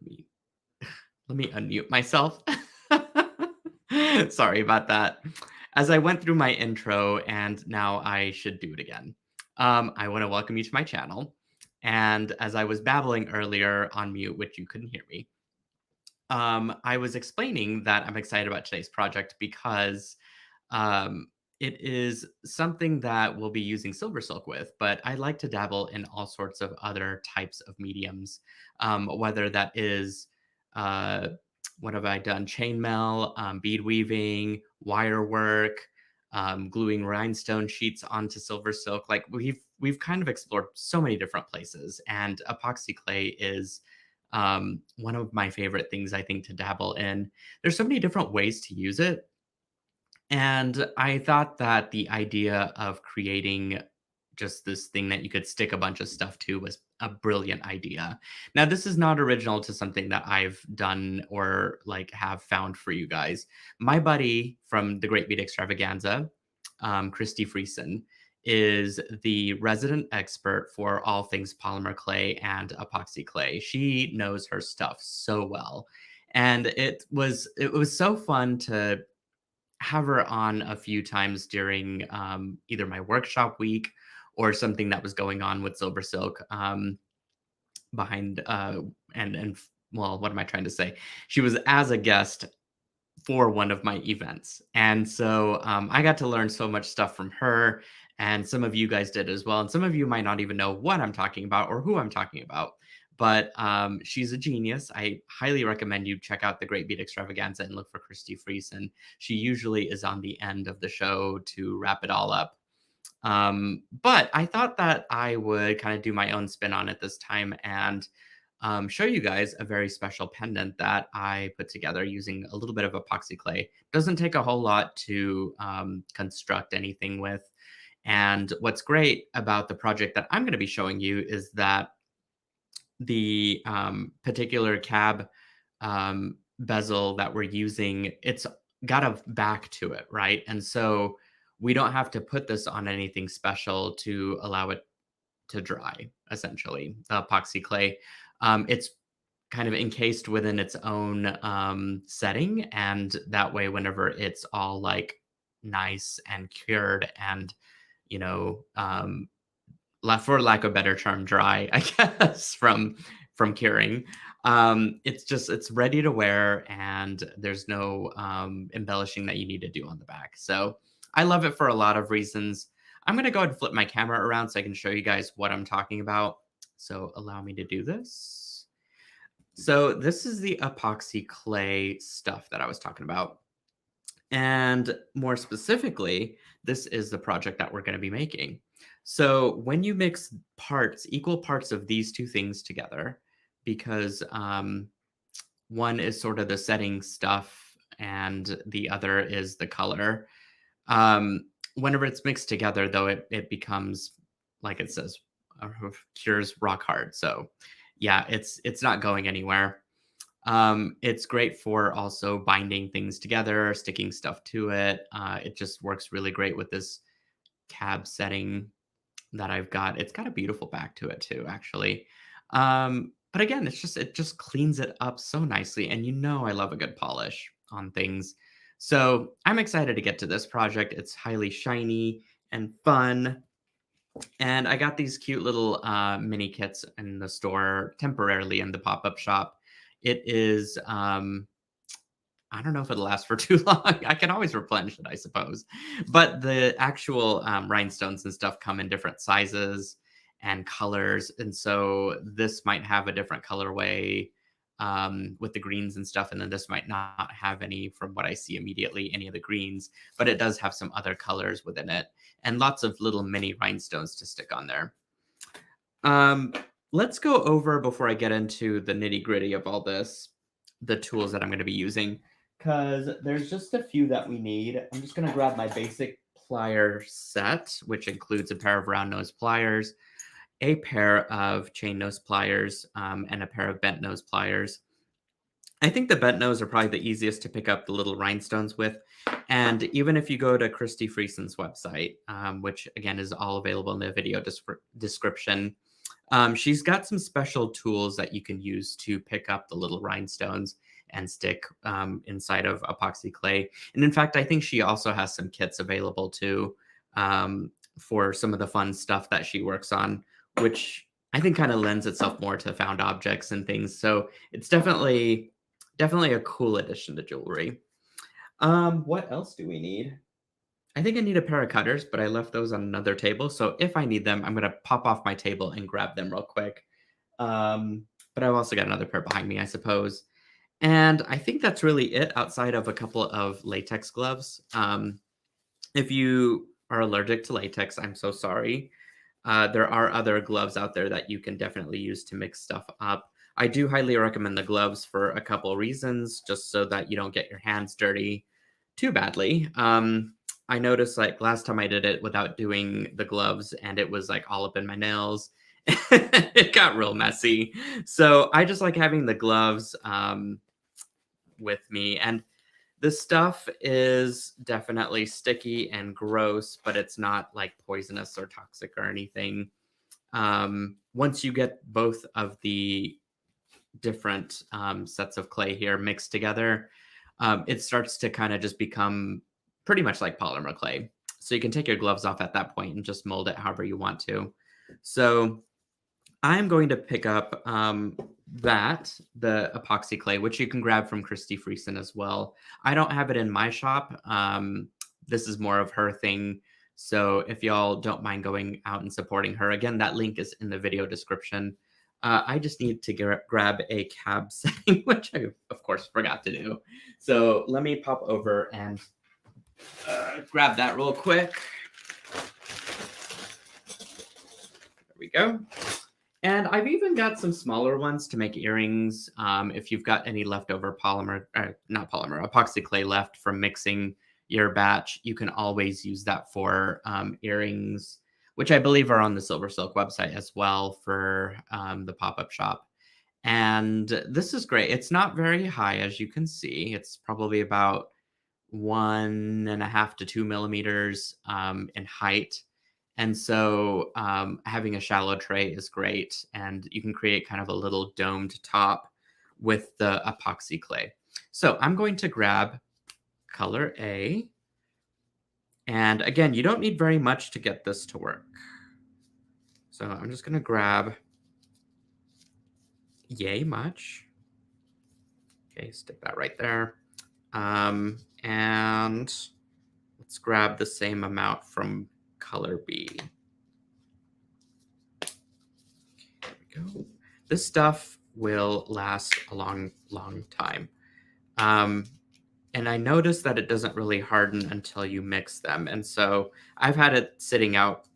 me let me unmute myself. Sorry about that. As I went through my intro, and now I should do it again. I want to welcome you to my channel. And as I was babbling earlier on mute, which you couldn't hear me, I was explaining that I'm excited about today's project because um, it is something that we'll be using SilverSilk with, but I like to dabble in all sorts of other types of mediums, whether that is, uh, what have I done? Chainmail, bead weaving, wire work, gluing rhinestone sheets onto SilverSilk. Like we've kind of explored so many different places, and epoxy clay is one of my favorite things I think to dabble in. There's so many different ways to use it, and I thought that the idea of creating just this thing that you could stick a bunch of stuff to was a brilliant idea. Now, this is not original to something that I've done or like have found for you guys. My buddy from the Great Beat Extravaganza, Christy Friesen, is the resident expert for all things polymer clay and epoxy clay. She knows her stuff so well. And it was so fun to have her on a few times during either my workshop week or something that was going on with SilverSilk behind well, what am I trying to say? She was as a guest for one of my events, and so I got to learn so much stuff from her, and some of you guys did as well, and some of you might not even know what I'm talking about or who I'm talking about. But she's a genius. I highly recommend you check out the Great Beat Extravaganza and look for Christy Friesen. She usually is on the end of the show to wrap it all up. But I thought that I would kind of do my own spin on it this time and show you guys a very special pendant that I put together using a little bit of epoxy clay. Doesn't take a whole lot to construct anything with. And what's great about the project that I'm going to be showing you is that the particular cab bezel that we're using, it's got a back to it, right? And so we don't have to put this on anything special to allow it to dry, essentially, the epoxy clay. It's kind of encased within its own setting. And that way, whenever it's all like nice and cured and, you know, for lack of a better term, dry, I guess, from curing. It's ready to wear, and there's no embellishing that you need to do on the back. So I love it for a lot of reasons. I'm gonna go ahead and flip my camera around so I can show you guys what I'm talking about. So allow me to do this. So this is the epoxy clay stuff that I was talking about. And more specifically, this is the project that we're going to be making. So when you mix parts, equal parts of these two things together, because one is sort of the setting stuff and the other is the color. Whenever it's mixed together, though, it becomes, like it says, cures rock hard. So yeah, it's not going anywhere. It's great for also binding things together, sticking stuff to it. It just works really great with this cab setting that I've got. It's got a beautiful back to it too, actually. But again, it just cleans it up so nicely, and you know I love a good polish on things. So I'm excited to get to this project. It's highly shiny and fun. And I got these cute little mini kits in the store temporarily in the pop-up shop. It is I don't know if it'll last for too long. I can always replenish it, I suppose. But the actual rhinestones and stuff come in different sizes and colors. And so this might have a different colorway with the greens and stuff. And then this might not have any, from what I see immediately, any of the greens. But it does have some other colors within it and lots of little mini rhinestones to stick on there. Let's go over, before I get into the nitty gritty of all this, the tools that I'm going to be using, because there's just a few that we need. I'm just going to grab my basic plier set, which includes a pair of round nose pliers, a pair of chain nose pliers, and a pair of bent nose pliers. I think the bent nose are probably the easiest to pick up the little rhinestones with. And even if you go to Christy Friesen's website, which again is all available in the video description, She's got some special tools that you can use to pick up the little rhinestones and stick inside of epoxy clay. And in fact, I think she also has some kits available too, for some of the fun stuff that she works on, which I think kind of lends itself more to found objects and things. So it's definitely a cool addition to jewelry. What else do we need? I think I need a pair of cutters, but I left those on another table. So if I need them, I'm gonna pop off my table and grab them real quick. Um, but I've also got another pair behind me, I suppose. And I think that's really it outside of a couple of latex gloves. If you are allergic to latex, I'm so sorry. There are other gloves out there that you can definitely use to mix stuff up. I do highly recommend the gloves for a couple of reasons, just so that you don't get your hands dirty too badly. I noticed like last time I did it without doing the gloves, and it was like all up in my nails. It got real messy. So I just like having the gloves with me. And this stuff is definitely sticky and gross, but it's not like poisonous or toxic or anything. Once you get both of the different sets of clay here mixed together, it starts to kind of just become pretty much like polymer clay. So you can take your gloves off at that point and just mold it however you want to. So I'm going to pick up the epoxy clay, which you can grab from Christy Friesen as well. I don't have it in my shop. This is more of her thing. So if y'all don't mind going out and supporting her, again, that link is in the video description. I just need to grab a cab setting, which I, of course, forgot to do. So let me pop over and grab that real quick. There we go. And I've even got some smaller ones to make earrings. If you've got any leftover not polymer, epoxy clay left from mixing your batch, you can always use that for earrings, which I believe are on the SilverSilk website as well for the pop-up shop. And this is great. It's not very high, as you can see. It's probably about 1.5 to 2 millimeters in height. And so having a shallow tray is great, and you can create kind of a little domed top with the epoxy clay. So I'm going to grab color A. And again, you don't need very much to get this to work. So I'm just going to grab yay much. Okay, stick that right there. And let's grab the same amount from color B. There we go. This stuff will last a long, long time. And I noticed that it doesn't really harden until you mix them. And so I've had it sitting out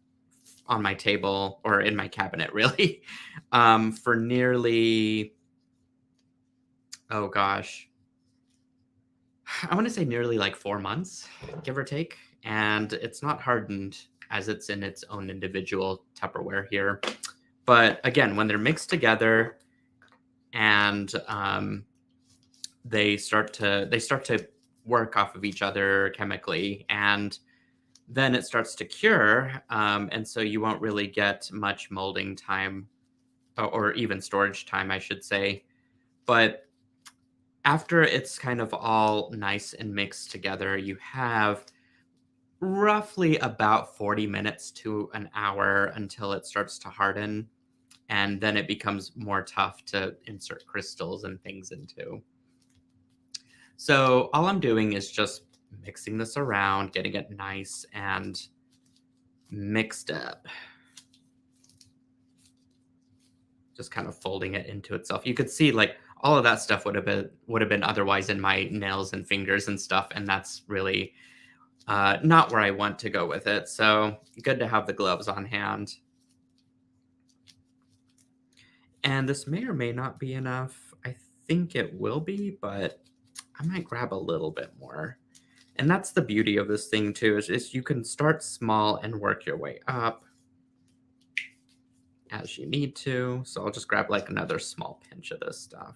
on my table or in my cabinet, really, for nearly, oh gosh, I want to say nearly like 4 months, give or take. And it's not hardened as it's in its own individual Tupperware here. But again, when they're mixed together and they start to work off of each other chemically, and then it starts to cure, and so you won't really get much molding time or even storage time, I should say. But after it's kind of all nice and mixed together, you have roughly about 40 minutes to an hour until it starts to harden, and then it becomes more tough to insert crystals and things into. So all I'm doing is just mixing this around, getting it nice and mixed up. Just kind of folding it into itself. You could see like all of that stuff would have been otherwise in my nails and fingers and stuff, and that's really not where I want to go with it. So good to have the gloves on hand. And this may or may not be enough. I think it will be, but I might grab a little bit more. And that's the beauty of this thing too, is you can start small and work your way up as you need to. So I'll just grab like another small pinch of this stuff.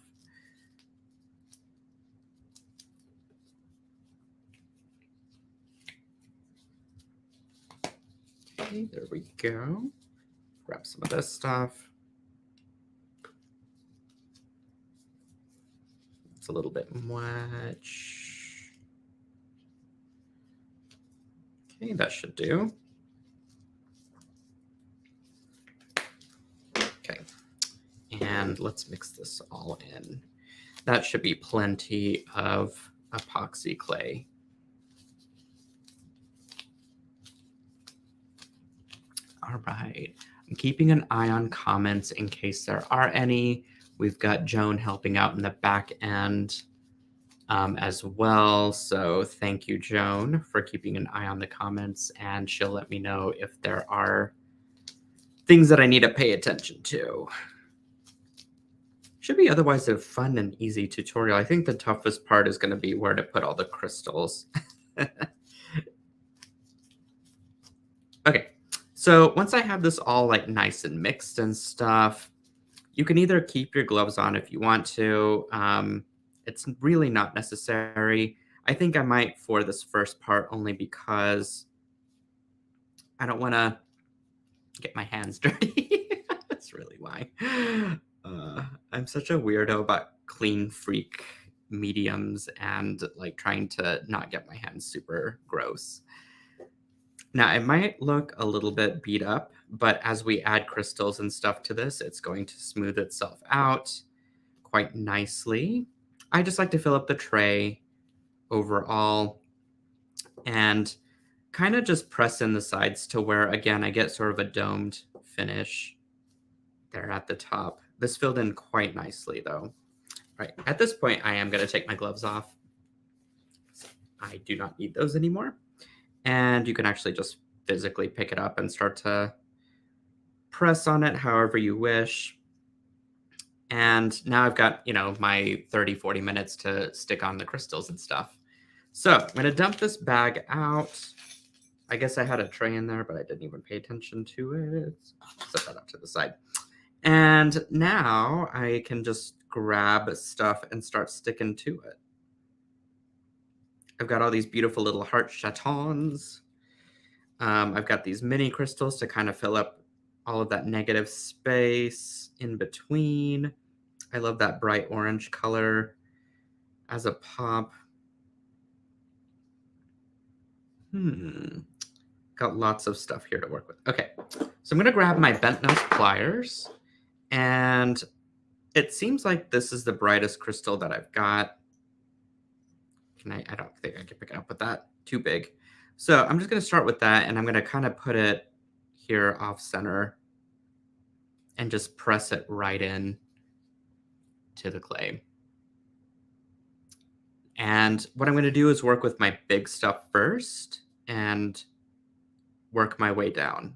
Okay, there we go. Grab some of this stuff. a little bit much. Okay, that should do. Okay, and let's mix this all in. That should be plenty of epoxy clay. All right. I'm keeping an eye on comments in case there are any. We've got Joan helping out in the back end as well. So thank you, Joan, for keeping an eye on the comments, and she'll let me know if there are things that I need to pay attention to. Should be otherwise a fun and easy tutorial. I think the toughest part is going to be where to put all the crystals. Okay, so once I have this all like nice and mixed and stuff, you can either keep your gloves on if you want to. It's really not necessary. I think I might for this first part only because I don't want to get my hands dirty. That's really why. I'm such a weirdo about clean freak mediums and like trying to not get my hands super gross. Now, it might look a little bit beat up, but as we add crystals and stuff to this, it's going to smooth itself out quite nicely. I just like to fill up the tray overall and kind of just press in the sides to where, again, I get sort of a domed finish there at the top. This filled in quite nicely, though. Right, at this point, I am going to take my gloves off. I do not need those anymore. And you can actually just physically pick it up and start to press on it however you wish. And now I've got, my 30, 40 minutes to stick on the crystals and stuff. So I'm going to dump this bag out. I guess I had a tray in there, but I didn't even pay attention to it. Set that up to the side. And now I can just grab stuff and start sticking to it. I've got all these beautiful little heart chatons. I've got these mini crystals to kind of fill up all of that negative space in between. I love that bright orange color as a pop. Got lots of stuff here to work with. Okay, so I'm going to grab my bent nose pliers, and it seems like this is the brightest crystal that I've got. I don't think I can pick it up with that. Too big. So I'm just going to start with that, and I'm going to kind of put it here off center and just press it right in to the clay. And what I'm going to do is work with my big stuff first and work my way down.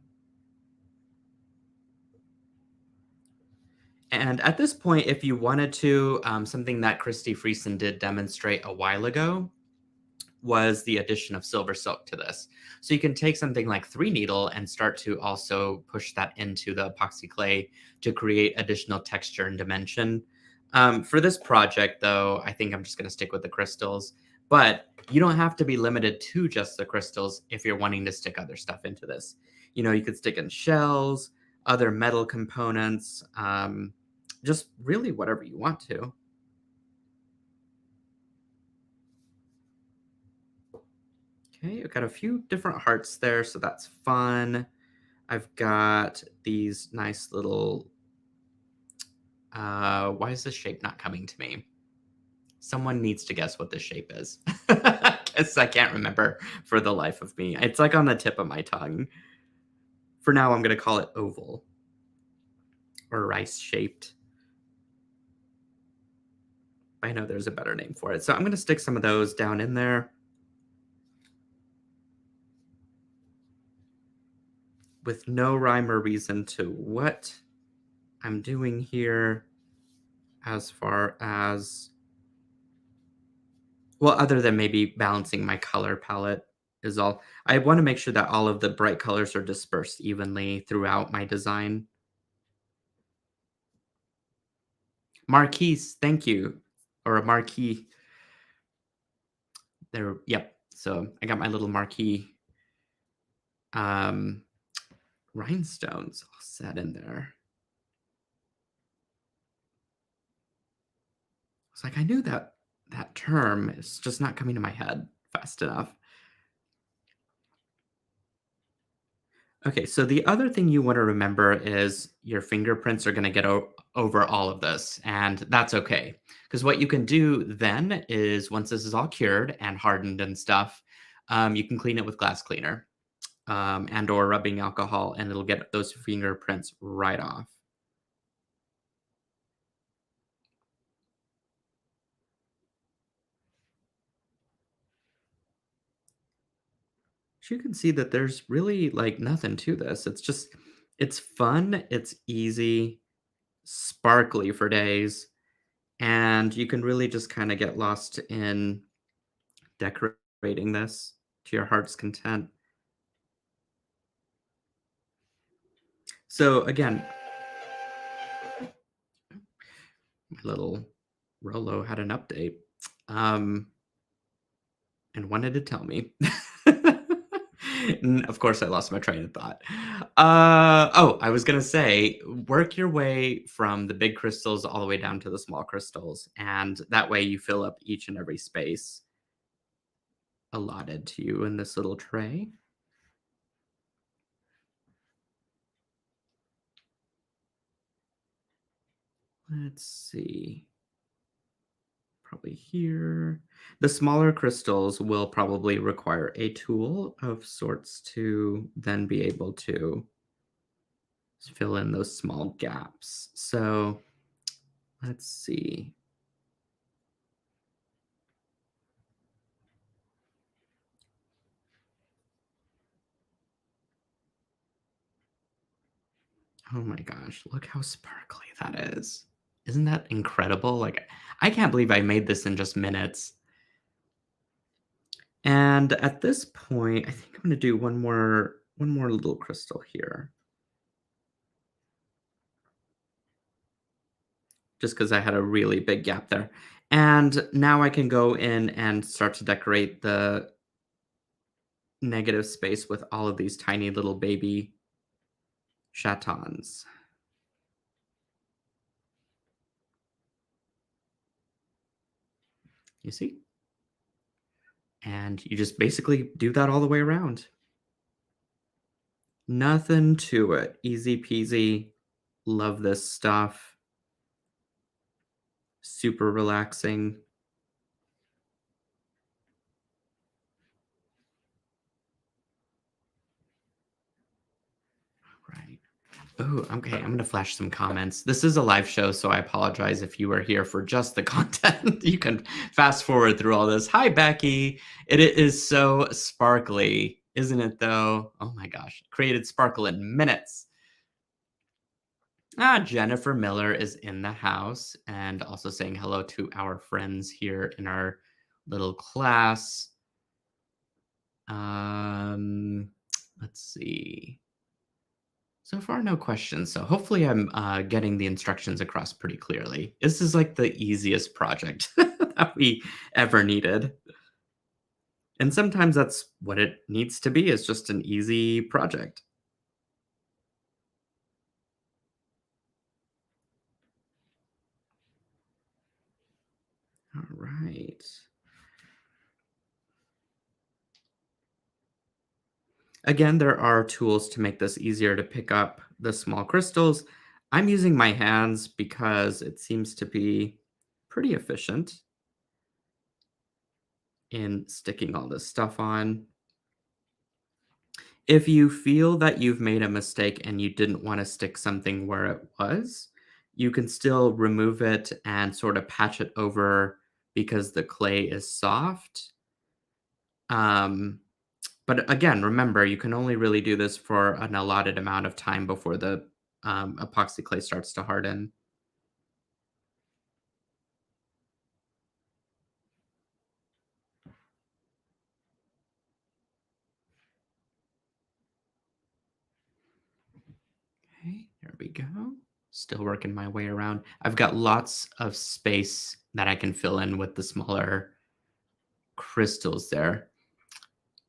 And at this point, if you wanted to, something that Christy Friesen did demonstrate a while ago was the addition of SilverSilk to this. So you can take something like 3-needle and start to also push that into the epoxy clay to create additional texture and dimension. For this project, though, I think I'm just going to stick with the crystals. But you don't have to be limited to just the crystals if you're wanting to stick other stuff into this. You could stick in shells, other metal components, just really whatever you want to. Okay, I've got a few different hearts there, so that's fun. I've got these nice little... why is this shape not coming to me? Someone needs to guess what this shape is. Because I can't remember for the life of me. It's like on the tip of my tongue. For now, I'm going to call it oval. Or rice-shaped. I know there's a better name for it. So I'm going to stick some of those down in there. With no rhyme or reason to what I'm doing here as far as... Well, other than maybe balancing my color palette is all. I want to make sure that all of the bright colors are dispersed evenly throughout my design. Marquise, thank you. Or a marquee. There, yep. So I got my little marquee rhinestones all set in there. It's like I knew that that term is just not coming to my head fast enough. Okay, so the other thing you want to remember is your fingerprints are going to get over all of this, and that's okay. Because what you can do then is once this is all cured and hardened and stuff, you can clean it with glass cleaner and or rubbing alcohol, and it'll get those fingerprints right off. So you can see that there's really like nothing to this. It's fun, it's easy, sparkly for days, and you can really just kind of get lost in decorating this to your heart's content. So again, my little Rolo had an update, um, and wanted to tell me. And of course, I lost my train of thought. Oh, I was gonna say, work your way from the big crystals all the way down to the small crystals, and that way you fill up each and every space allotted to you in this little tray. Let's see. Probably here. The smaller crystals will probably require a tool of sorts to then be able to fill in those small gaps. So let's see. Oh my gosh, look how sparkly that is. Isn't that incredible? Like, I can't believe I made this in just minutes. And at this point, I think I'm gonna do one more little crystal here. Just because I had a really big gap there. And now I can go in and start to decorate the negative space with all of these tiny little baby chatons. You see? And you just basically do that all the way around. Nothing to it. Easy peasy. Love this stuff. Super relaxing. Right. Oh, okay. I'm gonna flash some comments. This is a live show, so I apologize if you are here for just the content. You can fast forward through all this. Hi, Becky. It is so sparkly, isn't it? Though. Oh my gosh, created sparkle in minutes. Ah, Jennifer Miller is in the house and also saying hello to our friends here in our little class. Um, let's see. So far, no questions. So hopefully, I'm getting the instructions across pretty clearly. This is like the easiest project that we ever needed. And sometimes that's what it needs to be, is just an easy project. All right. Again, there are tools to make this easier to pick up the small crystals. I'm using my hands because it seems to be pretty efficient in sticking all this stuff on. If you feel that you've made a mistake and you didn't want to stick something where it was, you can still remove it and sort of patch it over because the clay is soft. Um, but again, remember, you can only really do this for an allotted amount of time before the epoxy clay starts to harden. Okay, there we go. Still working my way around. I've got lots of space that I can fill in with the smaller crystals there.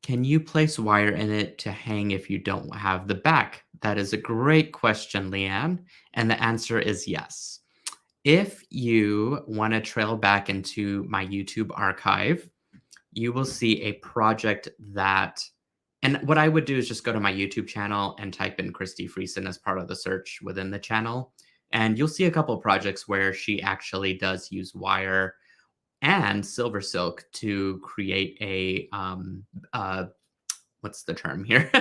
Can you place wire in it to hang if you don't have the back? That is a great question, Leanne. And the answer is yes. If you want to trail back into my YouTube archive, you will see a project that, and what I would do is just go to my YouTube channel and type in Christy Friesen as part of the search within the channel. And you'll see a couple projects where she actually does use wire and silver silk to create what's the term here?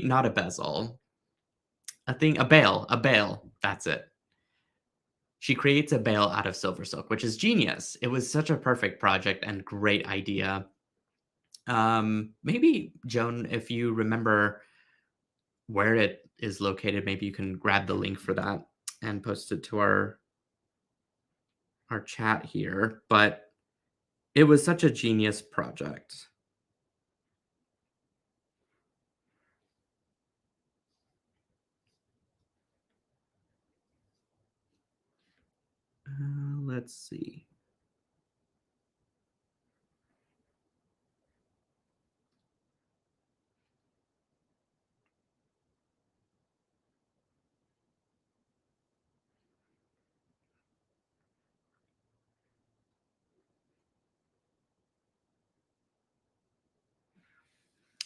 Not a bezel, a bail. That's it. She creates a bail out of silver silk, which is genius. It was such a perfect project and great idea. Maybe Joan, if you remember where it is located, maybe you can grab the link for that and post it to our chat here. But it was such a genius project. Let's see.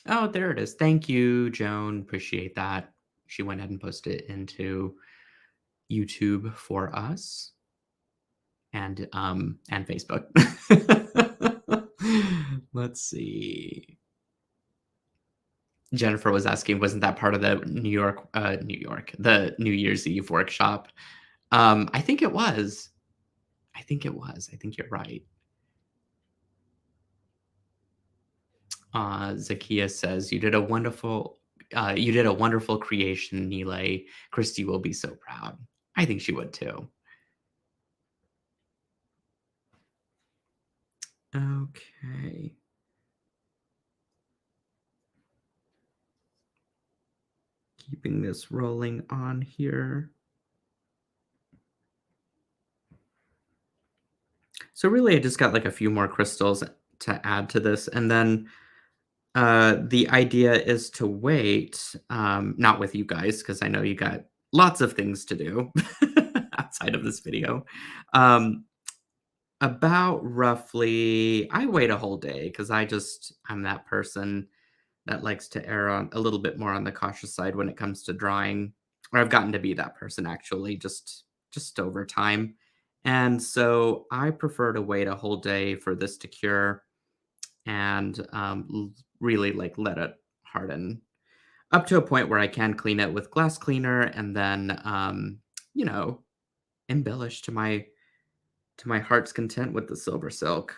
Oh, there it is. Thank you, Joan. Appreciate that. She went ahead and posted it into YouTube for us and Facebook. Let's see. Jennifer was asking, wasn't that part of the the New Year's Eve workshop? I think it was. I think it was. I think you're right. Zakia says you did a wonderful creation, Nealay. Christy will be so proud. I think she would too. Okay. Keeping this rolling on here. So really, I just got like a few more crystals to add to this, and then the idea is to wait, not with you guys, because I know you got lots of things to do outside of this video. Um, about roughly, I wait a whole day because I'm that person that likes to err on a little bit more on the cautious side when it comes to drawing, or I've gotten to be that person actually, just over time. And so I prefer to wait a whole day for this to cure and really like let it harden up to a point where I can clean it with glass cleaner and then you know, embellish to my heart's content with the silver silk.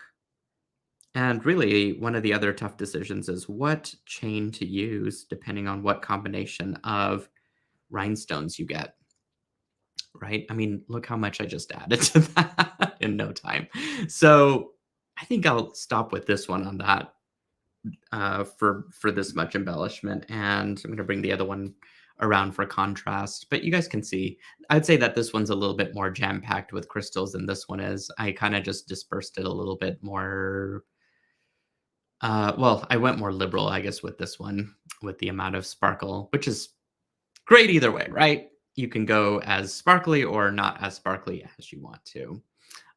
And really, one of the other tough decisions is what chain to use depending on what combination of rhinestones you get. Right? I mean, look how much I just added to that in no time. So I think I'll stop with this one on that for this much embellishment, and I'm going to bring the other one around for contrast. But you guys can see, I'd say that this one's a little bit more jam packed with crystals than this one is. I kind of just dispersed it a little bit more. Well, I went more liberal, I guess, with this one with the amount of sparkle, which is great either way, right? You can go as sparkly or not as sparkly as you want to.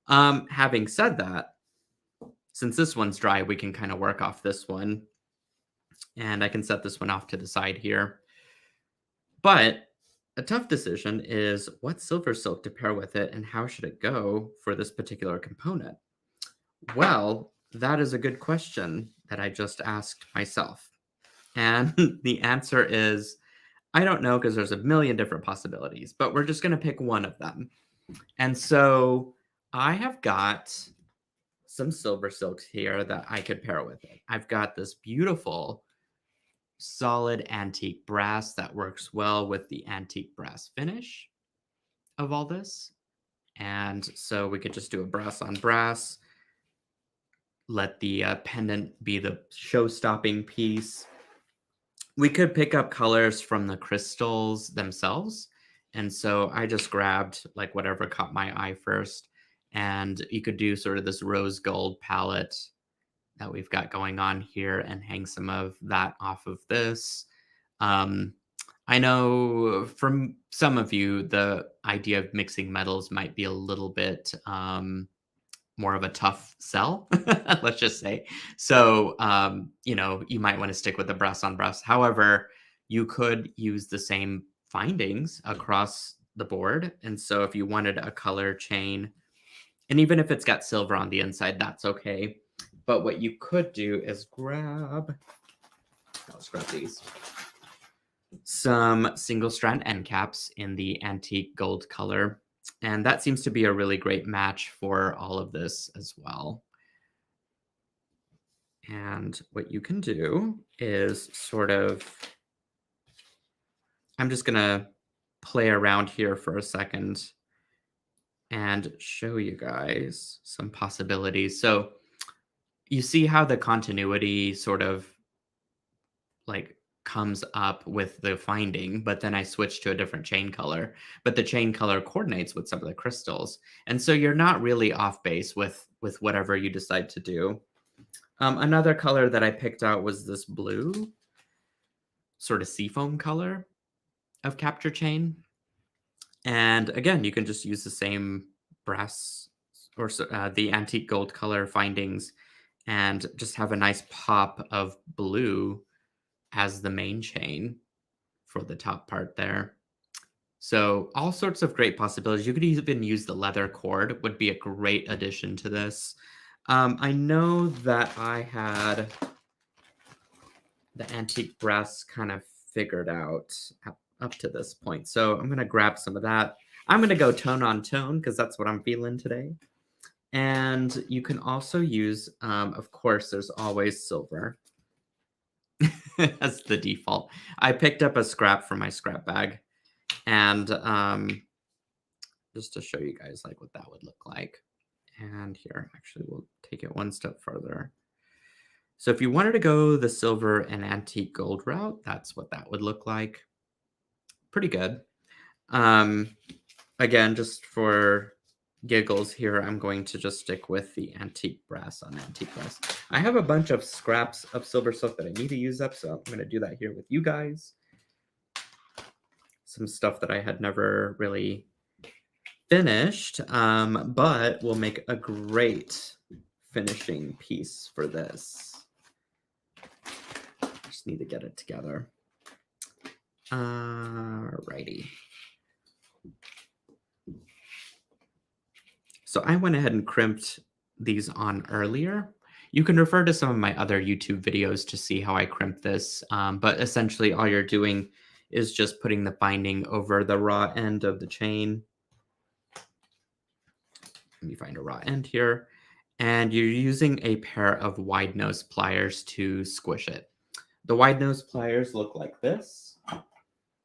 Having said that, since this one's dry, we can kind of work off this one. And I can set this one off to the side here. But a tough decision is what silver silk to pair with it and how should it go for this particular component? Well, that is a good question that I just asked myself. And the answer is I don't know because there's a million different possibilities, but we're just going to pick one of them. And so I have got some silver silks here that I could pair with it. I've got this beautiful solid antique brass that works well with the antique brass finish of all this. And so we could just do a brass on brass, let the pendant be the show-stopping piece. We could pick up colors from the crystals themselves. And so I just grabbed like whatever caught my eye first. And you could do sort of this rose gold palette that we've got going on here and hang some of that off of this. I I know from some of you, the idea of mixing metals might be a little bit more of a tough sell, let's just say. So, you might want to stick with the brass on brass. However, you could use the same findings across the board. And so, if you wanted a color chain, and even if it's got silver on the inside, that's okay. But what you could do is let's grab these, some single strand end caps in the antique gold color. And that seems to be a really great match for all of this as well. And what you can do is I'm just going to play around here for a second and show you guys some possibilities. So you see how the continuity sort of like comes up with the finding, but then I switch to a different chain color, but the chain color coordinates with some of the crystals. And so you're not really off base with whatever you decide to do. Another color that I picked out was this blue, sort of seafoam color of capture chain. And again, you can just use the same brass or the antique gold color findings and just have a nice pop of blue as the main chain for the top part there. So all sorts of great possibilities. You could even use the leather cord, would be a great addition to this. I know that I had the antique brass kind of figured out up to this point. So I'm going to grab some of that. I'm going to go tone on tone because that's what I'm feeling today. And you can also use, of course, there's always silver. That's the default. I picked up a scrap from my scrap bag. And just to show you guys like what that would look like. And here, actually, we'll take it one step further. So if you wanted to go the silver and antique gold route, that's what that would look like. Pretty good. Again, just for giggles here, I'm going to just stick with the antique brass on antique brass. I have a bunch of scraps of SilverSilk that I need to use up, so I'm going to do that here with you guys. Some stuff that I had never really finished, but will make a great finishing piece for this. Just need to get it together. Alrighty. So I went ahead and crimped these on earlier. You can refer to some of my other YouTube videos to see how I crimp this, but essentially all you're doing is just putting the binding over the raw end of the chain. Let me find a raw end here. And you're using a pair of wide nose pliers to squish it. The wide nose pliers look like this.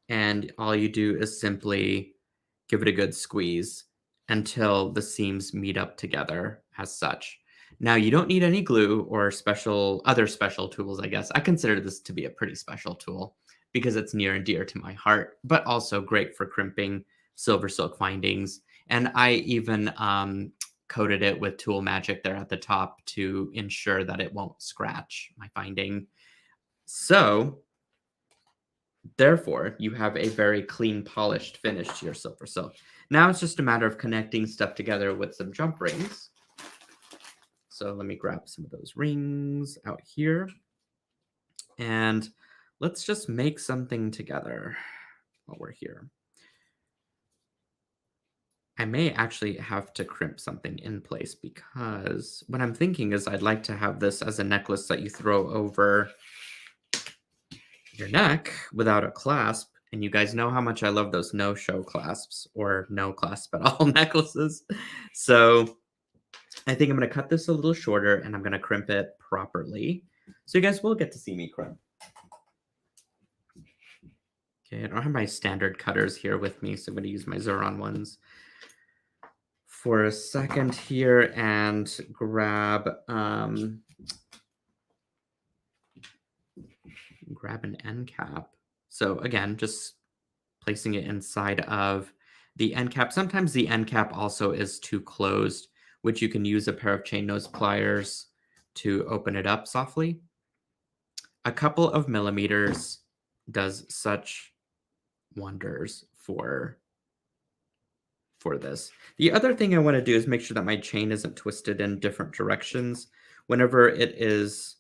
And all you do is simply give it a good squeeze until the seams meet up together as such. Now, you don't need any glue or other special tools, I guess. I consider this to be a pretty special tool because it's near and dear to my heart, but also great for crimping SilverSilk findings. And I even coated it with Tool Magic there at the top to ensure that it won't scratch my finding. So, therefore, you have a very clean, polished finish to your SilverSilk. Now it's just a matter of connecting stuff together with some jump rings. So let me grab some of those rings out here. And let's just make something together while we're here. I may actually have to crimp something in place because what I'm thinking is I'd like to have this as a necklace that you throw over your neck without a clasp. And you guys know how much I love those no-show clasps or no clasp at all necklaces. So I think I'm going to cut this a little shorter and I'm going to crimp it properly. So you guys will get to see me crimp. Okay, I don't have my standard cutters here with me, so I'm going to use my Xuron ones for a second here and grab an end cap. So again, just placing it inside of the end cap. Sometimes the end cap also is too closed, which you can use a pair of chain nose pliers to open it up softly. A couple of millimeters does such wonders for this. The other thing I want to do is make sure that my chain isn't twisted in different directions. Whenever it is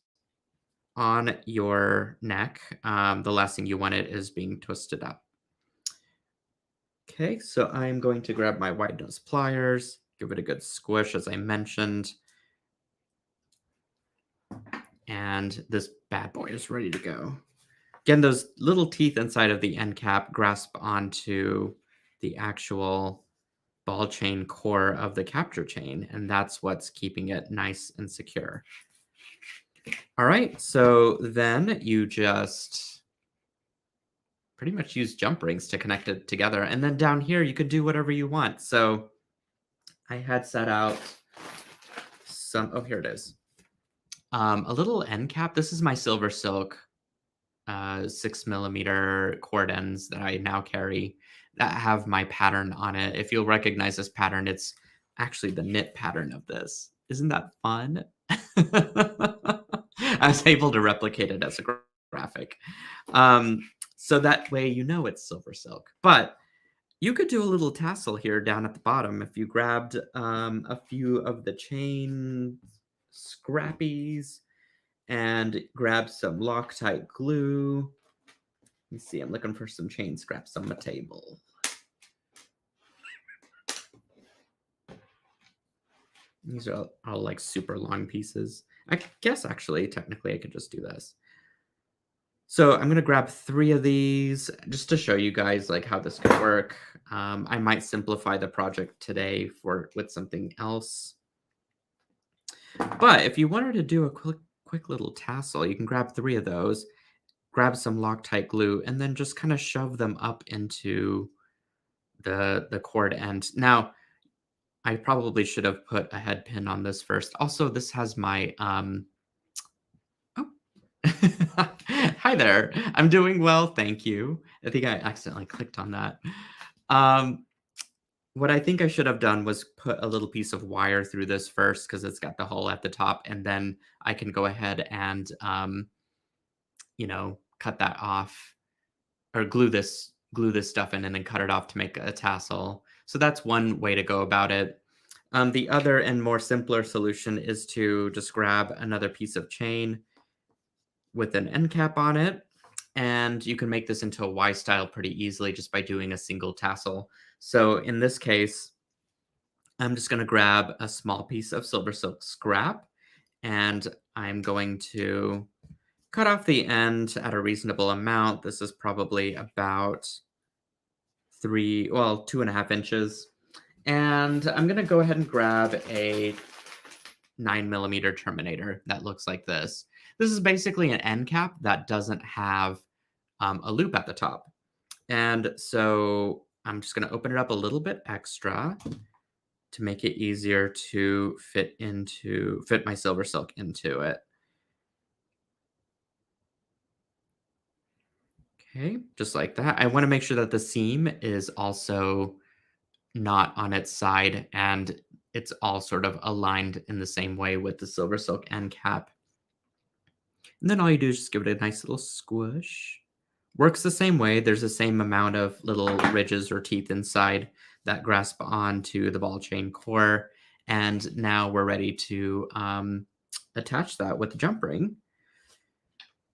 on your neck, the last thing you want it is being twisted up. Okay, so I'm going to grab my wide nose pliers, give it a good squish as I mentioned, and this bad boy is ready to go. Again, those little teeth inside of the end cap grasp onto the actual ball chain core of the capture chain, and that's what's keeping it nice and secure. All right, so then you just pretty much use jump rings to connect it together, and then down here you could do whatever you want. So I had set out some, oh, here it is. A little end cap. This is my SilverSilk 6mm cord ends that I now carry that have my pattern on it. If you'll recognize this pattern, it's actually the knit pattern of this. Isn't that fun? I was able to replicate it as a graphic. So that way you know it's SilverSilk. But you could do a little tassel here down at the bottom if you grabbed a few of the chain scrappies and grab some Loctite glue. Let me see, I'm looking for some chain scraps on the table. These are all like super long pieces. I guess actually, technically, I could just do this. So I'm gonna grab 3 of these just to show you guys like how this could work. I might simplify the project today with something else. But if you wanted to do a quick little tassel, you can grab 3 of those, grab some Loctite glue, and then just kind of shove them up into the cord end. Now, I probably should have put a head pin on this first. Also, this has my oh. Hi there. I'm doing well, thank you. I think I accidentally clicked on that. What I think I should have done was put a little piece of wire through this first because it's got the hole at the top, and then I can go ahead and cut that off or glue this stuff in and then cut it off to make a tassel. So that's one way to go about it. The other and more simpler solution is to just grab another piece of chain with an end cap on it, and you can make this into a Y style pretty easily just by doing a single tassel. So in this case, I'm just going to grab a small piece of SilverSilk scrap, and I'm going to cut off the end at a reasonable amount. This is probably about 2.5 inches. And I'm going to go ahead and grab a 9mm terminator that looks like this. This is basically an end cap that doesn't have a loop at the top. And so I'm just going to open it up a little bit extra to make it easier to fit my SilverSilk into it. Okay, just like that. I want to make sure that the seam is also not on its side and it's all sort of aligned in the same way with the SilverSilk end cap. And then all you do is just give it a nice little squish. Works the same way. There's the same amount of little ridges or teeth inside that grasp onto the ball chain core. And now we're ready to attach that with the jump ring.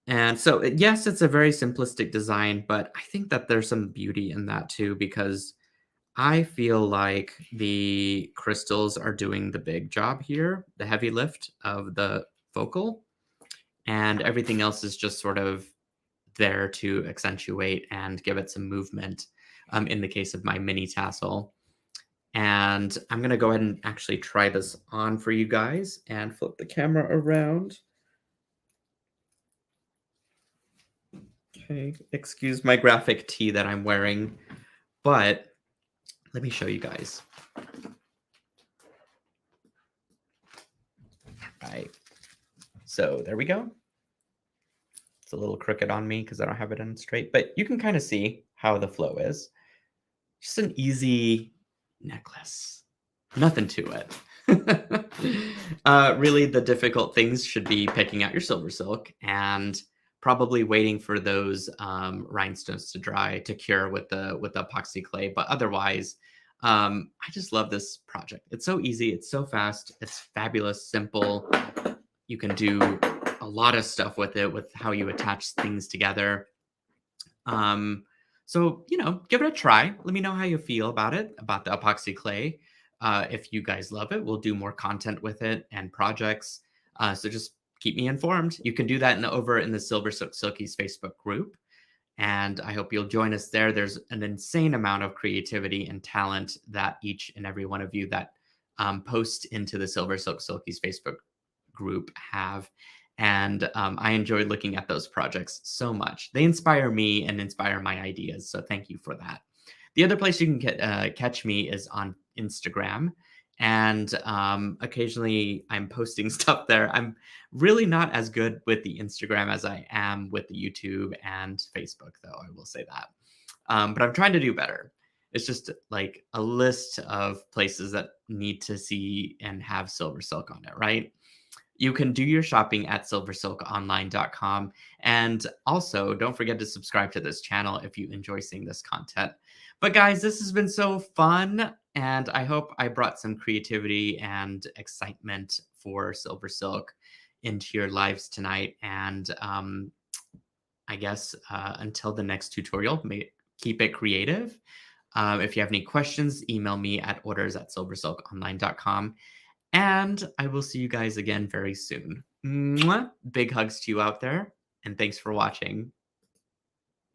And so, yes, it's a very simplistic design, but I think that there's some beauty in that too, because I feel like the crystals are doing the big job here, the heavy lift of the focal, and everything else is just sort of there to accentuate and give it some movement in the case of my mini tassel. And I'm going to go ahead and actually try this on for you guys and flip the camera around. Okay, excuse my graphic tee that I'm wearing, but let me show you guys. All right, so there we go. It's a little crooked on me because I don't have it in straight, but you can kind of see how the flow is. Just an easy necklace, nothing to it. Really, the difficult things should be picking out your SilverSilk and probably waiting for those rhinestones to dry to cure with the epoxy clay. But otherwise, I just love this project. It's so easy. It's so fast. It's fabulous, simple. You can do a lot of stuff with it, with how you attach things together. Um, so, give it a try. Let me know how you feel about it, about the epoxy clay. If you guys love it, we'll do more content with it and projects. So just keep me informed. You can do that over in the Silver Silk Silkies Facebook group. And I hope you'll join us there. There's an insane amount of creativity and talent that each and every one of you that post into the Silver Silk Silkies Facebook group have. And I enjoyed looking at those projects so much. They inspire me and inspire my ideas. So thank you for that. The other place you can catch me is on Instagram. And occasionally I'm posting stuff there. I'm really not as good with the Instagram as I am with the YouTube and Facebook, though, I will say that. But I'm trying to do better. It's just like a list of places that need to see and have Silver Silk on it, right? You can do your shopping at silversilkonline.com. And also, don't forget to subscribe to this channel if you enjoy seeing this content. But guys, this has been so fun, and I hope I brought some creativity and excitement for Silver Silk into your lives tonight. And I guess until the next tutorial, keep it creative. If you have any questions, email me at orders@silversilkonline.com. And I will see you guys again very soon. Mwah! Big hugs to you out there, and thanks for watching.